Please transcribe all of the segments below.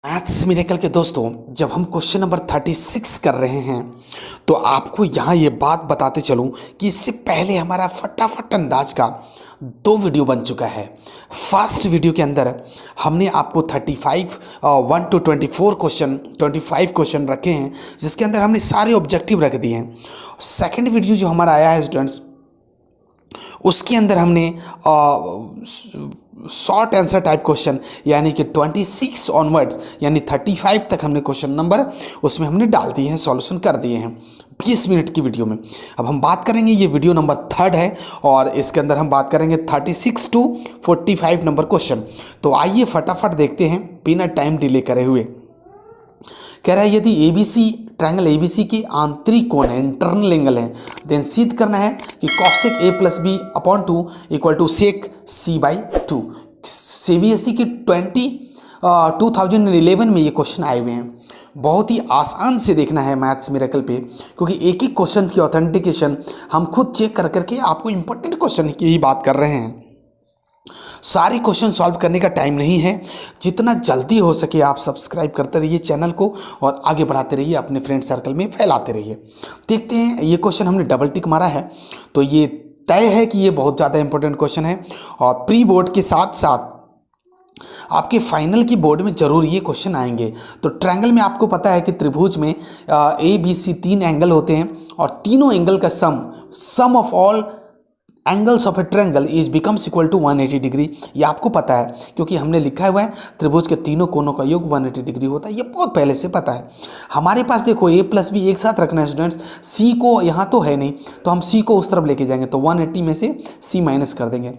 Maths miracle के दोस्तों, जब हम क्वेश्चन नंबर 36 कर रहे हैं तो आपको यहाँ ये बात बताते चलूँ कि इससे पहले हमारा फटाफट अंदाज का 2 वीडियो बन चुका है। फर्स्ट वीडियो के अंदर हमने आपको 35 1 to 24 क्वेश्चन 25 क्वेश्चन रखे हैं, जिसके अंदर हमने सारे ऑब्जेक्टिव रख दिए हैं। सेकंड वीडियो जो हमारा आया है स्टूडेंट्स, उसके अंदर हमने शॉर्ट आंसर टाइप क्वेश्चन यानी कि 26 ऑनवर्ड्स यानी 35 तक हमने क्वेश्चन नंबर उसमें हमने डाल दिए हैं, सॉल्यूशन कर दिए हैं 20 मिनट की वीडियो में। अब हम बात करेंगे, ये वीडियो नंबर 3 है और इसके अंदर हम बात करेंगे 36 to 45 नंबर क्वेश्चन। तो आइए फटाफट देखते हैं बिना टाइम डिले करे हुए। कह रहा है यदि एबीसी ट्रायंगल एबीसी के आंतरिक कोण है, इंटरनल एंगल है, देन सिद्ध करना है कि cosec A plus B upon 2 equal to sec C by 2। CBSE के 2011 में ये क्वेश्चन आए हुए हैं। बहुत ही आसान से देखना है मैथ्स मिरेकल पे, क्योंकि एक ही क्वेश्चन की ऑथेंटिकेशन हम खुद चेक कर करके आपको इंपॉर्टेंट क्वेश्चन की ही बात कर रहे हैं। सारे क्वेश्चन सॉल्व करने का टाइम नहीं है। जितना जल्दी हो सके आप सब्सक्राइब करते रहिए चैनल को और आगे बढ़ाते रहिए, अपने फ्रेंड सर्कल में फैलाते रहिए। देखते हैं, ये क्वेश्चन हमने डबल टिक मारा है तो ये तय है कि ये बहुत ज़्यादा इंपॉर्टेंट क्वेश्चन है और प्री बोर्ड के साथ साथ आपके फाइनल की बोर्ड में जरूर ये क्वेश्चन आएंगे। तो ट्रायंगल में आपको पता है कि त्रिभुज में ए बी सी 3 एंगल होते हैं और तीनों एंगल का sum of all angles of a triangle is becomes equal to 180 degree. ये आपको पता है क्योंकि हमने लिखा हुआ है त्रिभुज के तीनों कोनों का योग 180 डिग्री होता है, ये बहुत पहले से पता है। हमारे पास देखो ए प्लस बी एक साथ रखना है स्टूडेंट्स, सी को यहाँ तो है नहीं तो हम सी को उस तरफ लेके जाएंगे तो 180 में से सी माइनस कर देंगे।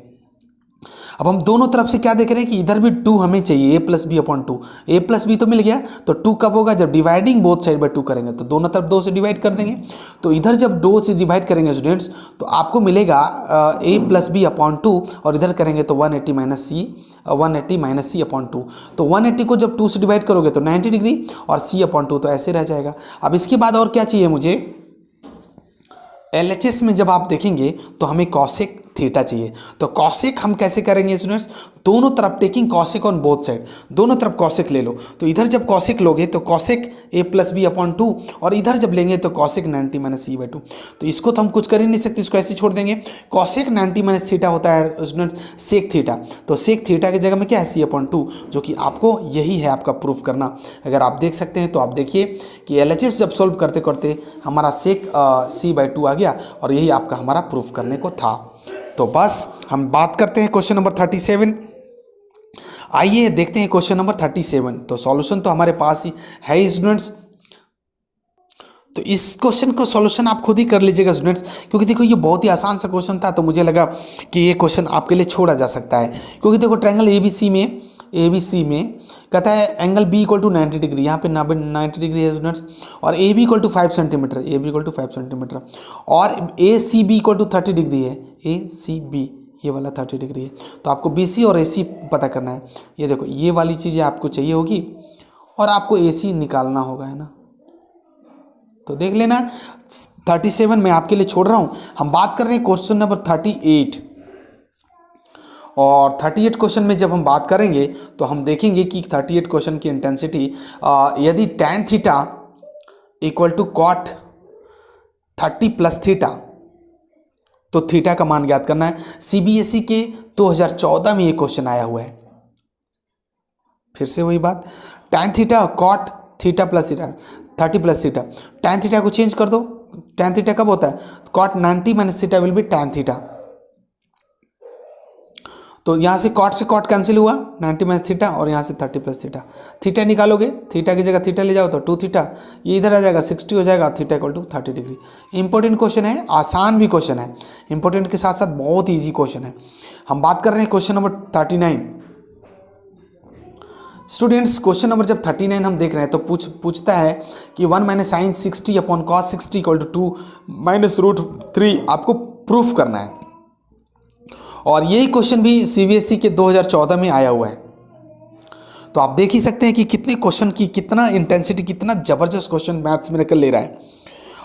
अब हम दोनों तरफ से क्या देख रहे हैं कि इधर भी 2 हमें चाहिए, ए प्लस बी अपॉन 2। ए प्लस बी तो मिल गया, तो 2 कब होगा जब डिवाइडिंग बोथ साइड बाय 2 करेंगे, तो दोनों तरफ 2 से डिवाइड कर देंगे। तो इधर जब 2 से डिवाइड करेंगे स्टूडेंट्स तो आपको मिलेगा ए प्लस बी अपॉन 2 और इधर करेंगे तो 180 माइनस सी अपॉन 2। तो 180 को जब 2 से डिवाइड करोगे तो 90 डिग्री और सी अपॉन 2 तो ऐसे रह जाएगा। अब इसके बाद और क्या चाहिए मुझे, एलएचएस में जब आप देखेंगे तो हमें कॉसेक थीटा चाहिए। तो कॉसेक हम कैसे करेंगे स्टूडेंट्स, दोनों तरफ taking cosec on both side, दोनों तरफ कॉसेक ले लो। तो इधर जब कॉसेक लोगे तो cosec A plus B upon 2 और इधर जब लेंगे तो कॉसेक 90 माइनस सी बाई 2। तो इसको तो हम कुछ कर ही नहीं सकते, इसको ऐसे छोड़ देंगे। कॉसेक 90 माइनस थीटा होता है स्टूडेंट्स सेक थीटा, तो सेक थीटा की जगह में क्या है सी अपॉन 2, जो कि आपको यही है आपका प्रूफ करना। अगर आप देख सकते हैं तो आप देखिए कि एलएचएस जब सॉल्व करते करते हमारा सेक सी बाई 2 आ गया और यही आपका हमारा प्रूफ करने को था। तो बस हम बात करते हैं क्वेश्चन नंबर 37। आइए देखते हैं क्वेश्चन नंबर 37। तो सॉल्यूशन तो हमारे पास ही है स्टूडेंट्स, तो इस क्वेश्चन को सॉल्यूशन आप खुद ही कर लीजिएगा स्टूडेंट्स, क्योंकि देखो ये बहुत ही आसान सा क्वेश्चन था तो मुझे लगा कि ये क्वेश्चन आपके लिए छोड़ा जा सकता है। क्योंकि देखो ट्रायंगल एबीसी में कहता है angle B equal to 90 degree, यहाँ पे 90 डिग्री है स्टूडेंट्स, और A B equal to 5 centimetre, और A C B equal to 30 degree है, ए सी बी ये वाला 30 डिग्री है। तो आपको बी सी और ए सी पता करना है। ये देखो ये वाली चीज़ें आपको चाहिए होगी और आपको ए सी निकालना होगा, है ना। तो देख लेना 37 मैं आपके लिए छोड़ रहा हूँ। हम बात कर रहे हैं क्वेश्चन नंबर 38, और 38 क्वेश्चन में जब हम बात करेंगे तो हम देखेंगे कि 38 क्वेश्चन की इंटेंसिटी यदि tan theta equal to cot 30 plus theta, तो थीटा का मान ज्ञात करना है। सीबीएसई के 2014 में ये क्वेश्चन आया हुआ है। फिर से वही बात, tan theta cot theta plus theta 30 plus theta, tan theta को चेंज कर दो। tan थीटा कब होता है, cot 90 minus theta will be tan theta. तो यहाँ से कॉट कैंसिल हुआ, 90 माइनस थीटा और यहाँ से 30 प्लस थीटा। थीटा निकालोगे, थीटा की जगह थीटा ले जाओ तो 2 थीटा, ये इधर आ जाएगा 60 हो जाएगा, theta equal to 30 degree. Important question है, आसान भी क्वेश्चन है, इंपॉर्टेंट के साथ साथ बहुत ईजी क्वेश्चन है। हम बात कर रहे हैं question number 39। Students question number जब 39 हम देख रहे हैं तो पूछता है कि 1 minus sine 60 upon cos 60 equal to 2 minus root 3 आपको प्रूफ करना है। और यही क्वेश्चन भी सीबीएसई के 2014 में आया हुआ है। तो आप देख ही सकते हैं कि कितने क्वेश्चन की कितना इंटेंसिटी, कितना ज़बरदस्त क्वेश्चन मैथ्स मिरेकल ले रहा है।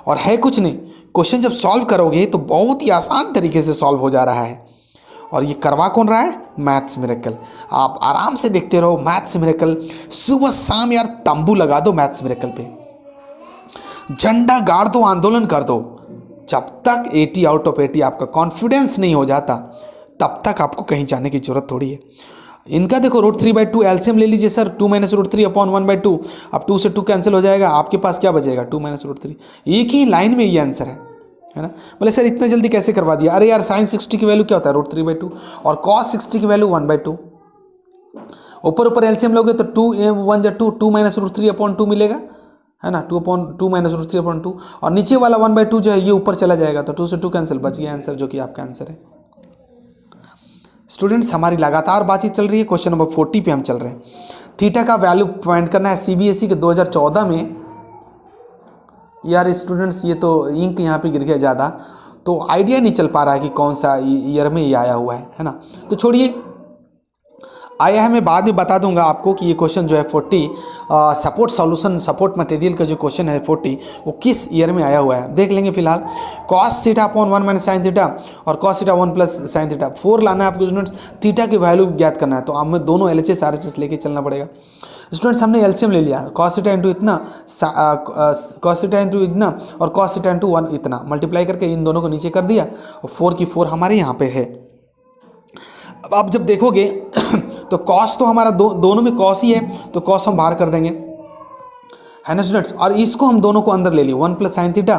और है कुछ नहीं, क्वेश्चन जब सॉल्व करोगे तो बहुत ही आसान तरीके से सॉल्व हो जा रहा है। और ये करवा कौन रहा है? Maths miracle. आप आराम से देखते रहो मैथ्स मिरेकल, सुबह शाम यार तंबू लगा दो मैथ्स मिरेकल पे, झंडा गाड़ दो, आंदोलन कर दो। जब तक 80 आउट ऑफ 80 आपका कॉन्फिडेंस नहीं हो जाता तब तक आपको कहीं जाने की जरूरत थोड़ी है। इनका देखो √3/2 एलसीएम ले लीजिए सर, 2 - √3 अपॉन 1/2। अब 2 से 2 कैंसिल हो जाएगा, आपके पास क्या बचेगा? 2 - √3। एक ही लाइन में ये आंसर है ना। बोले सर इतना जल्दी कैसे करवा दिया? अरे यार साइन 60 की वैल्यू क्या होता है? √3/2 और कॉस 60 की वैल्यू 1/2। ऊपर ऊपर एलसीएम लोगे तो 2 1 जा 2, 2 - √3 अपॉन 2 मिलेगा, है ना। 2 - √3 अपॉन 2 और नीचे वाला 1/2 जो है ये ऊपर चला जाएगा, तो 2 से 2 कैंसिल, बच गया आंसर, जो कि आपका आंसर है। स्टूडेंट्स हमारी लगातार बातचीत चल रही है, क्वेश्चन नंबर 40 पे हम चल रहे हैं। थीटा का वैल्यू फाइंड करना है। सीबीएसई के 2014 में, यार स्टूडेंट्स ये तो इंक यहाँ पे गिर गया ज़्यादा, तो आइडिया नहीं चल पा रहा है कि कौन सा ईयर में ये आया हुआ है ना। तो छोड़िए, आया है, मैं बाद में बता दूंगा आपको कि ये क्वेश्चन जो है 40 सपोर्ट सॉल्यूशन सपोर्ट मटेरियल का जो क्वेश्चन है 40 वो किस ईयर में आया हुआ है, देख लेंगे। फिलहाल cos theta upon 1 - sine theta और कॉस थीटा 1 + साइन थीटा 4 लाना है आपको स्टूडेंट्स। थीटा की वैल्यू ज्ञात करना है, तो हमें दोनों LHS RHS लेके चलना पड़ेगा। स्टूडेंट्स हमने एलसीएम ले लिया, कॉस थीटा इंटू इतना, कॉस थीटा इंटू इतना और कॉस थीटा इंटू 1 इतना, मल्टीप्लाई करके इन दोनों को नीचे कर दिया और 4 की 4 हमारे यहाँ पे है। अब आप जब देखोगे तो कॉस तो हमारा दोनों में कॉस ही है, तो कॉस हम बाहर कर देंगे, है ना स्टूडेंट्स। और इसको हम दोनों को अंदर ले लिए, 1 + साइन थीटा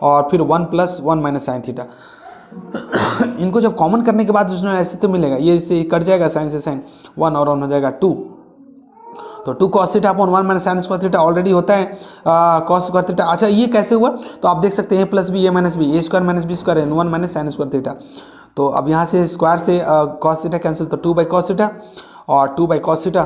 और फिर 1 + 1 - साइन थीटा। इनको जब कॉमन करने के बाद स्टूडेंट ऐसे तो मिलेगा, ये इससे कट जाएगा, साइन से साइन 1 और 1 हो जाएगा 2, तो 2 cos theta upon 1 - sine square theta already होता है cos स्क्वायर थीटा। अच्छा ये कैसे हुआ? तो आप देख सकते हैं a + b a - b, a² - b² है 1 - साइन स्क्वायर थीटा। तो अब यहाँ से स्क्वायर से cos थीटा कैंसिल, तो 2/cos थीटा और 2/cos थीटा।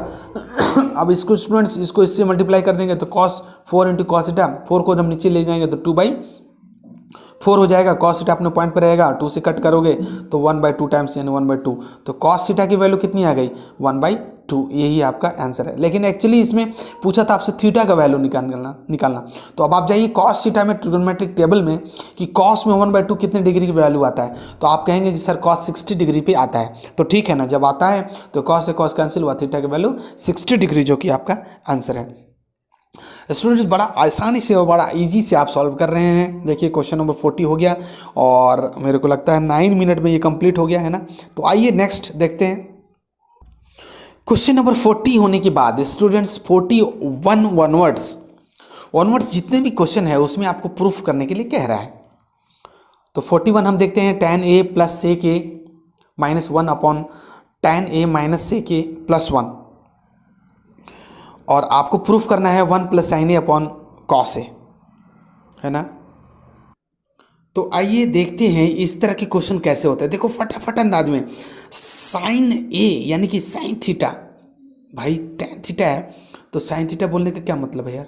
अब इसको स्टूडेंट्स इसको इससे मल्टीप्लाई कर देंगे तो cos 4 × cos थीटा, 4 को जब नीचे ले जाएंगे तो 2/4 हो जाएगा। cos थीटा अपने पॉइंट पर रहेगा, 2 से कट करोगे तो 1/2 टाइम्स यानी 1/2, तो cos थीटा की वैल्यू कितनी आ गई? 1/2, यही आपका आंसर है। लेकिन एक्चुअली इसमें पूछा था आपसे थीटा का वैल्यू निकालना। तो अब आप जाइए cos थीटा में ट्रिग्नोमेट्रिक टेबल में कि cos में 1/2 कितने डिग्री की वैल्यू आता है, तो आप कहेंगे कि सर cos 60 डिग्री पे आता है। तो ठीक है ना, जब आता है तो cos से cos कैंसिल हुआ, थीटा की वैल्यू 60 डिग्री, जो कि आपका आंसर है। स्टूडेंट्स बड़ा आसानी से और बड़ा इजी से आप सॉल्व कर रहे हैं। देखिए क्वेश्चन नंबर 40 हो गया और मेरे को लगता है 9 मिनट में ये कंप्लीट हो गया है ना। तो आइए नेक्स्ट देखते हैं। क्वेश्चन नंबर 40 होने के बाद स्टूडेंट्स 41 ऑनवर्ड्स जितने भी क्वेश्चन है उसमें आपको प्रूफ करने के लिए कह रहा है। तो 41 हम देखते हैं, tan a + sec a - 1 upon tan a - sec a + 1, और आपको प्रूफ करना है 1 + sin a upon cos a, है ना। तो आइए देखते हैं इस तरह के क्वेश्चन कैसे होते हैं। देखो फटाफट अंदाज में, साइन a यानी कि साइन थीटा, भाई tan थीटा है तो साइन थीटा बोलने का क्या मतलब है यार?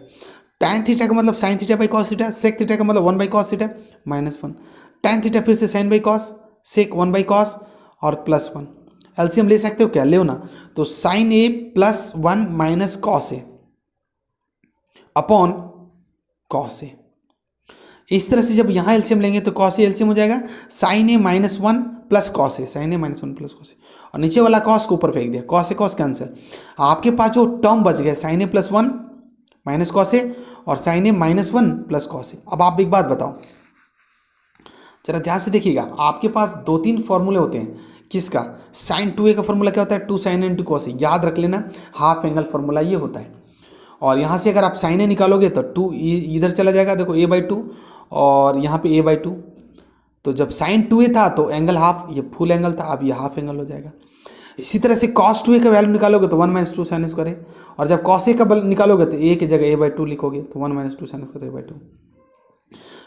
tan थीटा का मतलब sine theta by cos theta, sec theta का मतलब 1/cos थीटा -1, tan थीटा फिर से sign by cos, sec 1/cos और +1। एलसीएम ले सकते हो क्या? ले ना। तो sine a + 1 - cos a upon cos a। इस तरह से जब यहाँ एलसीएम लेंगे तो cos a एलसीएम हो जाएगा, sine a -1 + cos a, sine a -1 + cos a, और नीचे वाला cos को ऊपर फेंक दिया, cos a cos कैंसिल। आपके पास जो टर्म बच गया साइन a + 1 - cos a और साइन a -1 + cos a। अब आप एक बात बताओ, जरा ध्यान से देखिएगा, आपके पास 2-3 फॉर्मूले होते हैं। किसका? साइन 2a का फॉर्मूला क्या होता है? 2 sin a × cos a, याद रख लेना, हाफ एंगल फॉर्मूला ये होता है। और यहाँ से अगर आप साइन a निकालोगे तो 2 इधर चला जाएगा, देखो a/2 और यहाँ पे a/2। तो जब साइन 2a था तो एंगल हाफ, ये फुल एंगल था, अब ये हाफ एंगल हो जाएगा। इसी तरह से cos 2a का वैल्यू निकालोगे तो 1 - 2 sin स्क्वायर a, और जब cos a का निकालोगे तो a की जगह a/2 लिखोगे तो 1 - 2 sin स्क्वायर a/2।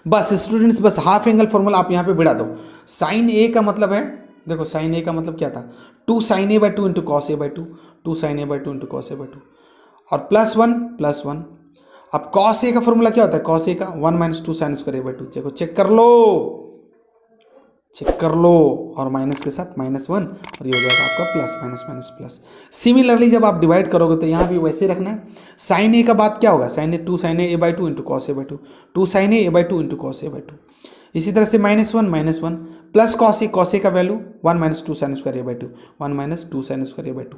बस स्टूडेंट्स बस हाफ एंगल फॉर्मूला आप यहाँ पे भिड़ा दो। साइन a का मतलब है, देखो साइन a का मतलब क्या था? 2 sin a/2 × cos a/2, 2 sin a/2 × cos a/2 और +1 अब cos a का फॉर्मूला क्या होता है? cos a का 1 - 2 sin स्क्वायर a/2। देखो चेक कर लो, और माइनस के साथ -1 और ये हो जाएगा आपका प्लस। सिमिलरली जब आप डिवाइड करोगे तो यहाँ भी वैसे रखना है। साइन a का बाद क्या होगा? Sine a 2 sin a/2 × cos a/2, 2 sin a/2 × cos a/2। इसी तरह से -1 - 1 प्लस कॉस ए का value 1 minus 2 sign square A by 2, 1 minus 2 sign square A by 2।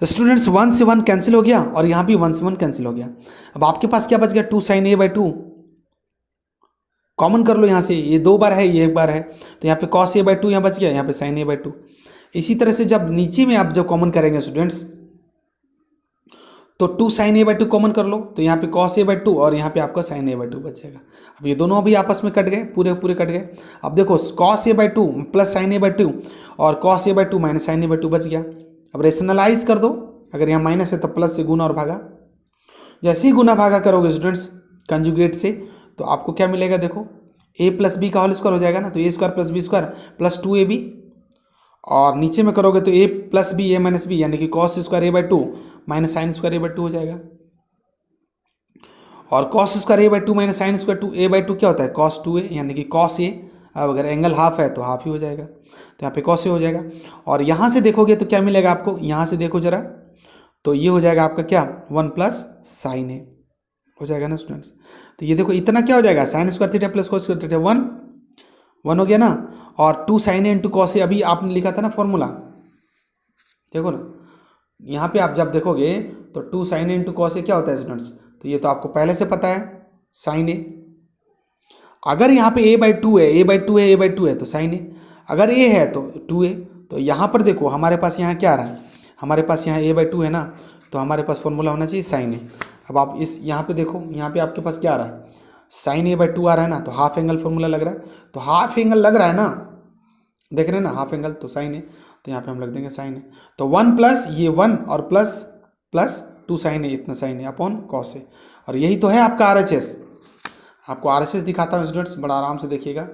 Students 1 से 1 कैंसिल हो गया और यहाँ भी 1 से 1 कैंसिल हो गया। अब आपके पास क्या बच गया, 2 साइन ए बाई 2। कॉमन कर लो यहाँ से, ये 2 बार है ये 1 बार है, तो यहाँ पे कॉस ए बाई 2 यहाँ बच गया, यहाँ पे साइन ए बाई 2। इसी तरह से जब नीचे में आप जब कॉमन करेंगे स्टूडेंट्स, तो 2 साइन ए बाई 2 कॉमन कर लो, तो यहाँ पे कॉस ए बाई 2 और यहाँ पे आपका साइन ए बाई 2 बचेगा। अब ये दोनों अभी आपस में कट गए, पूरे पूरे कट गए। अब देखो cos A by 2 plus sine A by 2 और cos A by 2 minus sine A by 2 बच गया। अब रेशनलाइज कर दो, अगर यहाँ माइनस है तो प्लस से गुना और भागा। जैसे ही गुना भागा करोगे स्टूडेंट्स कंजुगेट से, तो आपको क्या मिलेगा, देखो ए प्लस बी का होल स्क्वायर हो जाएगा ना, तो A square plus B square plus 2ab, और नीचे में करोगे तो A plus B A minus B, यानी कि cos square A by 2 minus sine square A by 2 हो जाएगा। और cos square A by 2 minus sine square 2 A by 2 क्या होता है, कॉस 2a, यानी कि कॉस ए। अब अगर एंगल हाफ है तो हाफ ही हो जाएगा, तो यहाँ पे कॉस ए हो जाएगा। और यहाँ से देखोगे तो क्या मिलेगा आपको, यहाँ से देखो जरा, तो ये हो जाएगा आपका क्या, 1 प्लस साइन ए हो जाएगा ना स्टूडेंट्स। तो ये देखो इतना क्या हो जाएगा, sine square theta plus cos square theta 1 हो गया ना। और 2 sign A into cos A, अभी आपने लिखा था ना फॉर्मूला, देखो ना यहाँ पे आप जब देखोगे तो 2 sign A into cos A क्या होता है स्टूडेंट्स, तो ये तो आपको पहले से पता है साइन ए। अगर यहाँ पे ए बाई 2 है, ए बाई 2 है, ए बाई 2 है तो साइन ए, अगर ए है तो 2a। तो यहाँ पर देखो हमारे पास यहाँ क्या आ रहा है, हमारे पास यहाँ ए बाई 2 है ना, तो हमारे पास फॉर्मूला होना चाहिए साइन ए। अब आप इस यहाँ पे देखो, यहाँ पे आपके पास क्या आ रहा है, साइन ए बाई 2 आ रहा है ना, तो हाफ एंगल फॉर्मूला लग रहा है, तो हाफ एंगल लग रहा है ना, देख रहे हैं ना हाफ एंगल, तो साइन ए, तो यहाँ पे हम लग देंगे साइन ए। तो 1 प्लस ये 1 और प्लस प्लस 2 साइन ए, इतना sign A upon cos A. और यही तो है आपका RHS। आपको RHS दिखाता हूँ स्टूडेंट्स, बड़ा आराम से देखिएगा,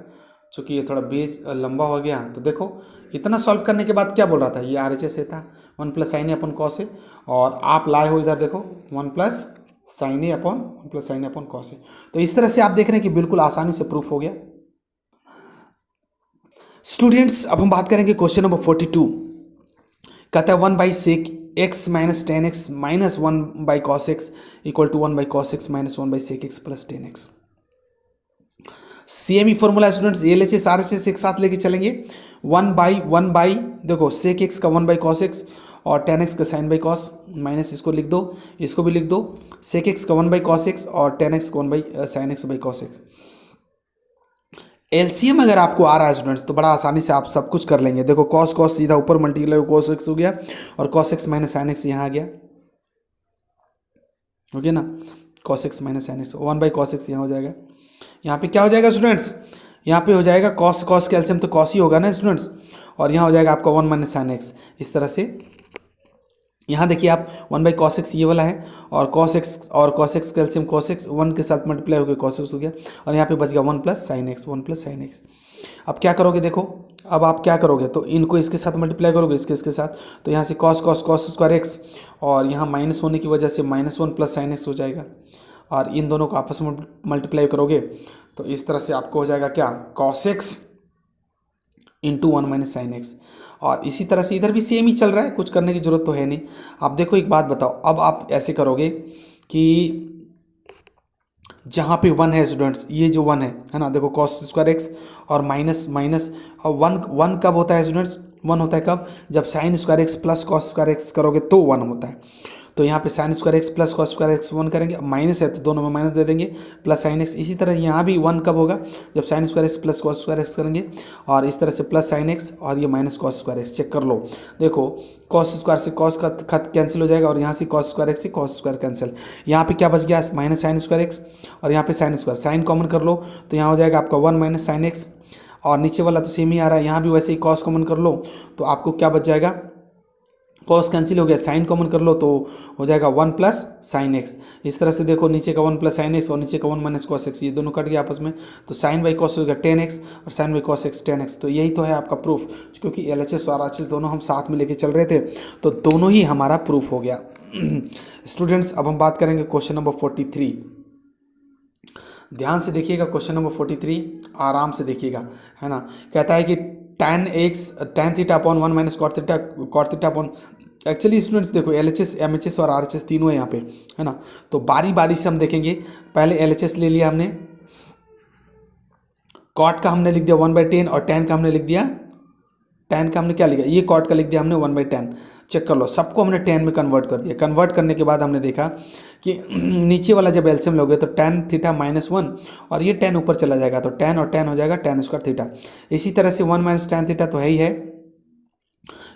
चूँकि ये थोड़ा पेज लंबा हो गया। तो देखो इतना सॉल्व करने के बाद क्या बोल रहा था, ये RHS है था 1 plus sine A upon cos A, और आप लाए हो इधर देखो 1 plus sine A upon 1 plus sine A upon cos A. तो इस तरह से आप देख रहे हैं कि बिल्कुल आसानी से प्रूफ हो गया। स्टूडेंट्स अब हम बात करेंगे क्वेश्चन नंबर 42। कहता है 1 by sec x minus 10x minus 1 by cos x equal to 1 by cos x minus 1 by sec x plus 10x। Same ही फॉर्मूला स्टूडेंट्स, LHS RHS एक साथ लेके चलेंगे। 1 बाई देखो सेक एक्स का 1 बाई कॉस एक्स और 10x का sign by cos, minus इसको लिख दो, इसको भी लिख दो, सेक एक्स का 1 बाई कॉस एक्स और 10x का 1 by sine x by cos x. LCM अगर आपको आ रहा है स्टूडेंट्स तो बड़ा आसानी से आप सब कुछ कर लेंगे। देखो कॉस कॉस सीधा ऊपर मल्टीप्लाई कॉस एक्स हो गया और cos x minus sine x यहाँ आ गया, ओके ना, cos x minus sine x 1 by cos x यहाँ हो जाएगा। यहाँ पे क्या हो जाएगा स्टूडेंट्स, यहाँ पे हो जाएगा कॉस कॉस का एलसीएम तो कॉस ही होगा ना स्टूडेंट्स, और यहाँ हो जाएगा आपका 1 माइनस साइन एक्स। इस तरह से यहाँ देखिए आप 1 बाई कॉस एक्स ये वाला है, और कॉस एक्स का एलसीएम कॉस एक्स 1 के साथ मल्टीप्लाई हो गया कॉस एक्स हो गया, और यहाँ पे बच गया 1 plus sine x, 1 plus sine x. अब क्या करोगे, देखो अब आप क्या करोगे, तो इनको इसके साथ मल्टीप्लाई करोगे, इसके साथ, तो यहाँ से cos cos cos square x, और यहाँ माइनस होने की वजह से -1 प्लस साइन एक्स हो जाएगा, और इन दोनों को आपस में मल्टीप्लाई करोगे तो इस तरह से आपको हो जाएगा क्या, cos x into 1 minus sign x. और इसी तरह से इधर भी सेम ही चल रहा है, कुछ करने की जरूरत तो है नहीं। आप देखो एक बात बताओ, अब आप ऐसे करोगे कि जहाँ पे 1 है स्टूडेंट्स, ये जो 1 है ना, देखो कॉस स्क्वायर एक्स और माइनस माइनस, और 1 कब होता है स्टूडेंट्स, 1 होता है कब, जब sine square x plus cos square x करोगे तो 1 होता है। तो यहाँ पे sine square x plus cos square x 1 करेंगे, माइनस है तो दोनों में माइनस दे देंगे, प्लस साइन एक्स। इसी तरह यहाँ भी 1 कब होगा, जब sine square x plus cos square x करेंगे, और इस तरह से प्लस साइन एक्स और ये minus cos square x. Check कर लो, देखो कॉस स्क्वायर से कॉस का खत कैंसिल हो जाएगा, और यहाँ से कॉस स्क्वायर एक्स से कॉस स्क्वायर कैंसिल। यहाँ पे क्या बच गया, माइनस साइन स्क्वायर एक्स, और यहाँ पे साइन स्क्वायर, साइन कॉमन कर लो तो यहाँ हो जाएगा आपका 1 माइनस साइन एक्स, और नीचे वाला तो सेम ही आ रहा है, यहाँ भी वैसे ही कॉस कॉमन कर लो तो आपको क्या बच जाएगा, कॉस कैंसिल हो गया, साइन कॉमन कर लो तो हो जाएगा 1 प्लस साइन एक्स। इस तरह से देखो नीचे का 1 प्लस साइन एक्स और नीचे का 1 माइनस कॉस एक्स, ये दोनों कट गए आपस में, तो साइन बाई कॉस हो गया 10x और sign by cos x 10x। तो यही तो है आपका प्रूफ, क्योंकि LHS और RHS दोनों हम साथ में लेके चल रहे थे, तो दोनों ही हमारा प्रूफ हो गया। स्टूडेंट्स अब हम बात करेंगे क्वेश्चन नंबर 43। ध्यान से देखिएगा क्वेश्चन नंबर 43, आराम से देखिएगा, है ना। कहता है कि tan theta upon 1 minus cot theta upon, actually students देखो LHS MHS और RHS तीनों है यहाँ पे, है ना। तो बारी बारी से हम देखेंगे, पहले LHS ले लिया हमने, कॉट का हमने लिख दिया 1/10 और tan का हमने लिख दिया, tan का हमने क्या लिखा, ये कॉट का लिख दिया हमने 1/10। चेक कर लो, सबको हमने tan में कन्वर्ट कर दिया। कन्वर्ट करने के बाद हमने देखा कि नीचे वाला जब एलसीएम लोगे तो tan थीटा -1 और ये tan ऊपर चला जाएगा तो tan और tan हो जाएगा tan स्क्वायर थीटा। इसी तरह से 1 - tan थीटा तो है ही है,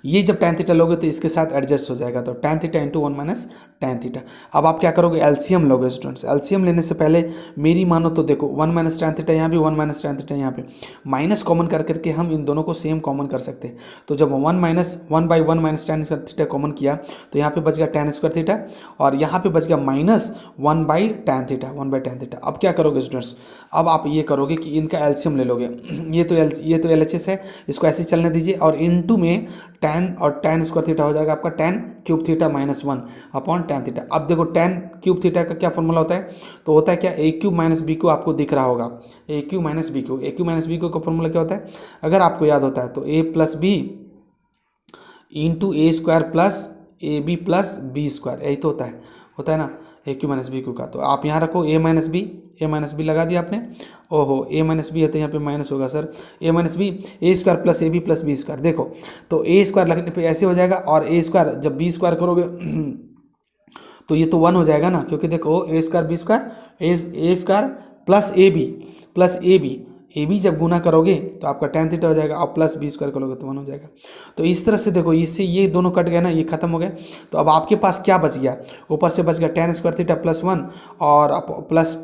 ये जब tan थीटा लोगे तो इसके साथ एडजस्ट हो जाएगा, तो tan theta into 1 - tan theta. अब आप क्या करोगे, एलसीएम लोगे स्टूडेंट्स। एलसीएम लेने से पहले मेरी मानो तो देखो 1 - tan थीटा यहाँ भी, 1 - tan थीटा यहाँ पे, माइनस कॉमन कर करके हम इन दोनों को सेम कॉमन कर सकते हैं। तो जब 1 - tan स्क्वायर थीटा कॉमन किया तो यहाँ पे बच गया tan स्क्वायर थीटा और यहाँ पे बच गया -1/tan थीटा, 1/tan थीटा। अब क्या करोगे स्टूडेंट्स, अब आप ये करोगे कि इनका एलसीएम ले लोगे। ये तो एलएचएस है, इसको ऐसे चलने दीजिए और इनटू में tan और tan स्क्वायर थीटा हो जाएगा आपका tan cube theta -1 upon tan theta. अब देखो tan क्यूब थीटा का क्या फॉर्मूला होता है, तो होता है क्या, a क्यूब - b क्यूब, आपको दिख रहा होगा a cube - b cube. a cube - b cube का फॉर्मूला क्या होता है, अगर आपको याद होता है तो a + b into a square plus ab plus b square, यही तो होता है ना a क्यूब - b क्यूब का। तो आप यहाँ रखो a - b लगा दिया आपने। ओहो, a - b है तो यहाँ पे माइनस होगा sir, a - b a square plus ab plus b square. देखो तो a स्क्वायर लगने पे ऐसे हो जाएगा और a स्क्वायर जब b स्क्वायर करोगे तो ये तो 1 हो जाएगा ना, क्योंकि देखो a square b square a square plus A B जब गुना करोगे तो आपका tan थीटा हो जाएगा और प्लस b स्क्वायर करोगे तो 1 हो जाएगा। तो इस तरह से देखो, इससे ये दोनों कट गए ना, ये खत्म हो गए। तो अब आपके पास क्या बच गया, ऊपर से बच गया tan स्क्वायर थीटा +1 और plus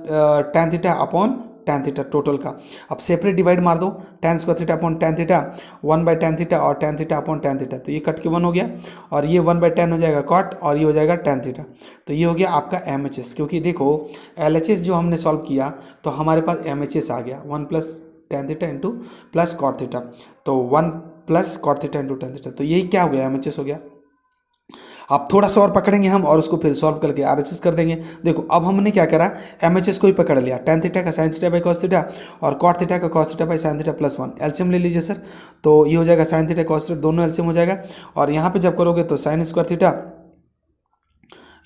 tan theta upon tan theta total का। अब सेपरेट डिवाइड मार दो, tan square theta upon tan theta, 1/tan theta और tan theta upon tan theta, तो ये कट के 1 हो गया और ये 1/tan हो जाएगा कॉट और ये हो जाएगा tan थीटा। तो ये हो गया आपका MHS, क्योंकि देखो LHS जो हमने सॉल्व किया तो हमारे पास MHS आ गया 1 + tan theta into plus cot theta, तो 1 + cot theta into tan theta, तो यही क्या हो गया, MHS हो गया। अब थोड़ा सा और पकड़ेंगे हम और उसको फिर सॉल्व करके RHS कर देंगे। देखो अब हमने क्या करा, MHS को ही पकड़ लिया, tan थीटा का sin theta by cos theta और cot थीटा का cos theta by sin theta +1। LCM ले लीजिए सर, तो ये हो जाएगा sin थीटा cos थीटा, दोनों एलसीएम हो जाएगा और यहाँ पे जब करोगे तो sin स्क्वायर थीटा,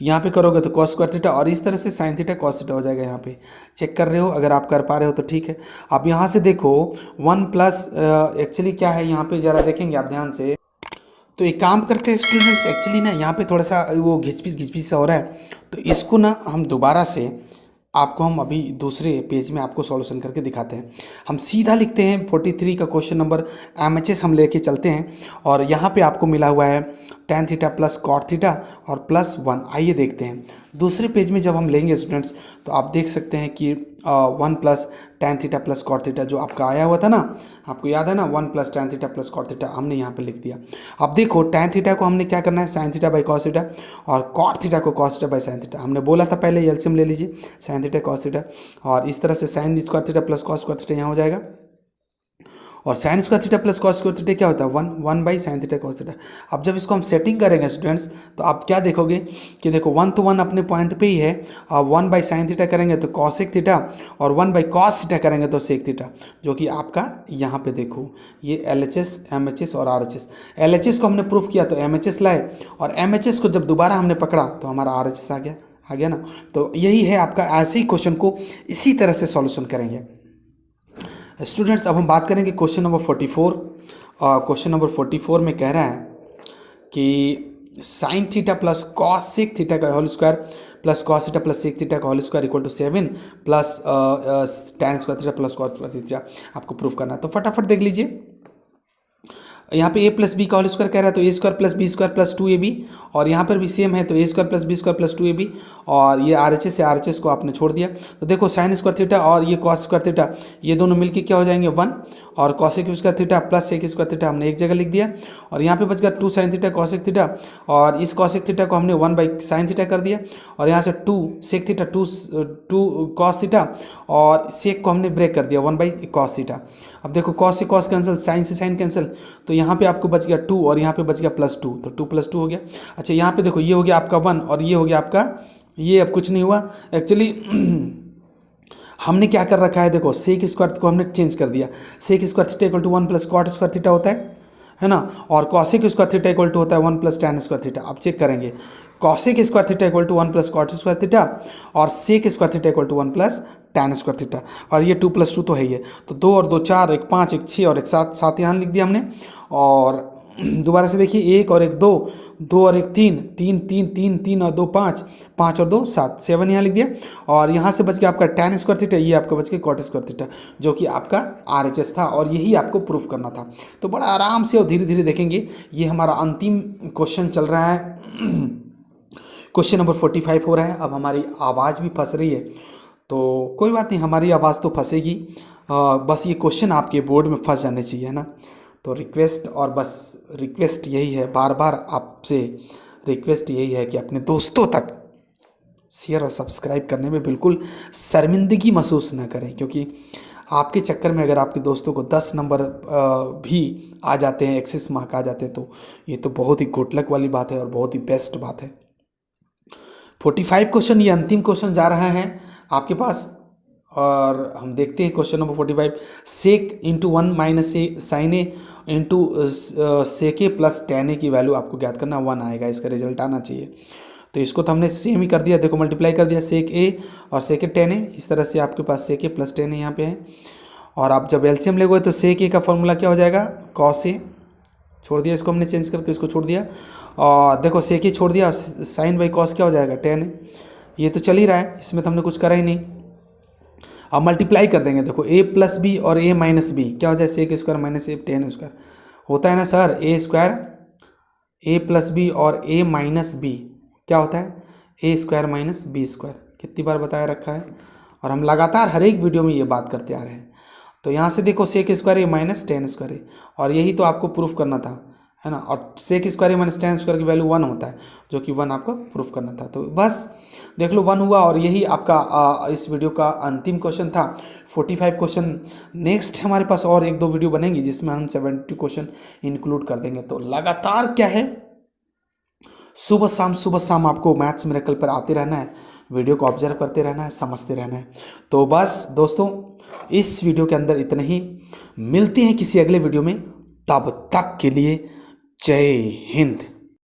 यहाँ पे करोगे तो cos स्क्वायर थीटा और इस तरह से sin थीटा cos थीटा हो जाएगा। यहाँ पे चेक कर रहे हो, अगर आप कर पा रहे हो तो ठीक है। अब यहाँ से देखो 1 प्लस एक्चुअली क्या है, यहाँ पे ज़रा देखेंगे आप ध्यान से, तो एक काम करते हैं स्टूडेंट्स, एक्चुअली ना यहाँ पे थोड़ा सा वो घिचपिच सा हो रहा है, तो इसको ना हम दोबारा से आपको हम अभी दूसरे पेज में आपको सॉल्यूशन करके दिखाते हैं। हम सीधा लिखते हैं 43 का क्वेश्चन नंबर MHS हम लेके चलते हैं और यहाँ पे आपको मिला हुआ है tan theta plus cot theta और +1। आइए देखते हैं दूसरे पेज में जब हम लेंगे स्टूडेंट्स, तो आप देख सकते हैं कि 1 + tan theta plus cot theta जो आपका आया हुआ था ना, आपको याद है ना, 1 + tan theta plus cot theta हमने यहाँ पे लिख दिया। अब देखो tan थीटा को हमने क्या करना है, sin theta by cos theta और cot थीटा को cos theta by sin theta. हमने बोला था पहले एलसीएम ले लीजिए, sin थीटा cos थीटा और इस तरह से sin square theta plus cos square theta यहाँ हो जाएगा और sin square theta plus cos square theta क्या होता है 1/sin थीटा cos थीटा। अब जब इसको हम सेटिंग करेंगे स्टूडेंट्स, तो आप क्या देखोगे कि देखो 1 तो 1 अपने पॉइंट पे ही है और 1/sin थीटा करेंगे तो cosec थीटा और 1/cos थीटा करेंगे तो sec थीटा, जो कि आपका यहाँ पे देखो ये LHS MHS और RHS। LHS को हमने प्रूफ किया तो MHS लाए और MHS को जब दोबारा हमने पकड़ा तो हमारा RHS आ गया ना। तो यही है आपका, ऐसे ही क्वेश्चन को इसी तरह से सॉल्यूशन करेंगे स्टूडेंट्स। अब हम बात करेंगे क्वेश्चन नंबर 44। क्वेश्चन नंबर 44 में कह रहा है कि sin theta plus cosec theta का whole square plus cos theta plus sec theta का whole square equal to 7 plus tan square theta plus cos square theta आपको प्रूफ करना है। तो फटाफट देख लीजिए, यहाँ पे a + b का होल स्क्वायर कह रहा है तो a square plus b square plus 2ab और यहाँ पर भी सेम है तो a square plus b square plus 2ab और ये RHS से RHS को आपने छोड़ दिया। तो देखो sin स्क्वायर थीटा और ये cos स्क्वायर थीटा ये दोनों मिलके क्या हो जाएंगे 1 और cosec square theta plus sec square theta हमने एक जगह लिख दिया और यहाँ पे बच गया 2 sin थीटा cosec थीटा और इस cosec थीटा को हमने 1/sin थीटा कर दिया और यहाँ से 2 sec थीटा 2 cos थीटा और sec को हमने ब्रेक कर दिया 1/cos थीटा। अब देखो cos से cos कैंसिल, sin से sin कैंसिल, तो यहाँ पे आपको बच गया 2 और यहाँ पे बच गया +2, तो 2 + 2 हो गया। अच्छा यहाँ पे देखो ये हो गया आपका 1 और ये हो गया आपका, ये अब कुछ नहीं हुआ एक्चुअली हमने क्या कर रखा है, देखो sec स्क्वायर को हमने चेंज कर दिया, sec square theta equal to 1 + cot square theta होता है ना, और cosec square theta equal to होता है 1 + tan स्क्वायर थीटा। अब चेक करेंगे cosec square theta equal to 1 + cot square theta और sec square theta equal to 1 + tan square theta, और ये 2 + 2 तो है ही है, तो 2 और 2 4, एक 5, एक 6 और एक 7, 7 यहाँ लिख दिया हमने। और दोबारा से देखिए 1 और 1 2, 2 और 1 3, 3 3 3 3 और 2 5, 5 और 2 7, 7 यहाँ लिख दिया। और यहाँ से बच गया आपका tan स्क्वायर थीटा, ये आपका बच गया cot स्क्वायर थीटा, जो कि आपका RHS था, और यही आपको प्रूफ करना था। तो बड़ा आराम से और धीरे धीरे देखेंगे। ये हमारा अंतिम क्वेश्चन चल रहा है, क्वेश्चन नंबर 45 हो रहा है। अब हमारी आवाज़ भी फंस रही है, तो कोई बात नहीं, हमारी आवाज़ तो फंसेगी, बस ये क्वेश्चन आपके बोर्ड में फंस जाने चाहिए, है ना। तो रिक्वेस्ट, और बस रिक्वेस्ट यही है, बार बार आपसे रिक्वेस्ट यही है कि अपने दोस्तों तक शेयर और सब्सक्राइब करने में बिल्कुल शर्मिंदगी महसूस ना करें, क्योंकि आपके चक्कर में अगर आपके दोस्तों को 10 नंबर भी आ जाते हैं, एक्सेस मार्क आ जाते हैं, तो ये तो बहुत ही गुड लक वाली बात है और बहुत ही बेस्ट बात है। 45 क्वेश्चन, ये अंतिम क्वेश्चन जा रहा है आपके पास, और हम देखते हैं क्वेश्चन नंबर 45। सेक इंटू 1 माइनस ए साइन ए इंटू सेक ए प्लस tan ए की वैल्यू आपको ज्ञात करना, 1 आएगा, इसका रिजल्ट आना चाहिए। तो इसको तो हमने सेम ही कर दिया, देखो मल्टीप्लाई कर दिया, सेक ए और सेक ए tan ए, इस तरह से आपके पास सेक ए प्लस tan ए यहाँ पे है। और आप जब एलसीएम लेगोगे तो सेक ए का फॉर्मूला क्या हो जाएगा, कॉस ए, छोड़ दिया इसको हमने चेंज करके, इसको छोड़ दिया, और देखो सेक ए छोड़ दिया, साइन बाई कॉस क्या हो जाएगा, tan ए। ये तो चल ही रहा है, इसमें तो हमने कुछ करा ही नहीं। अब मल्टीप्लाई कर देंगे, देखो a प्लस बी और a माइनस बी क्या हो जाए, sec square minus A tan square होता है ना sir, a square a plus B और a माइनस बी क्या होता है, a square minus B square. कितनी बार बताया रखा है, और हम लगातार हर एक वीडियो में ये बात करते आ रहे हैं। तो यहाँ से देखो सेक स्क्वायर ए माइनस tan स्क्वायर ए, और यही तो आपको प्रूफ करना था, है ना। और सेक स्क्वायर ए माइनस tan स्क्वायर की वैल्यू 1 होता है, जो कि 1 आपको प्रूफ करना था। तो बस देख लो 1 हुआ, और यही आपका इस वीडियो का अंतिम क्वेश्चन था, 45 क्वेश्चन। नेक्स्ट हमारे पास और 1-2 वीडियो बनेंगी जिसमें हम 70 क्वेश्चन इंक्लूड कर देंगे। तो लगातार क्या है, सुबह शाम आपको मैथ्स मिरेकल पर आते रहना है, वीडियो को ऑब्जर्व करते रहना है, समझते रहना है। तो बस दोस्तों, इस वीडियो के अंदर इतना ही, मिलते हैं किसी अगले वीडियो में, तब तक के लिए जय हिंद।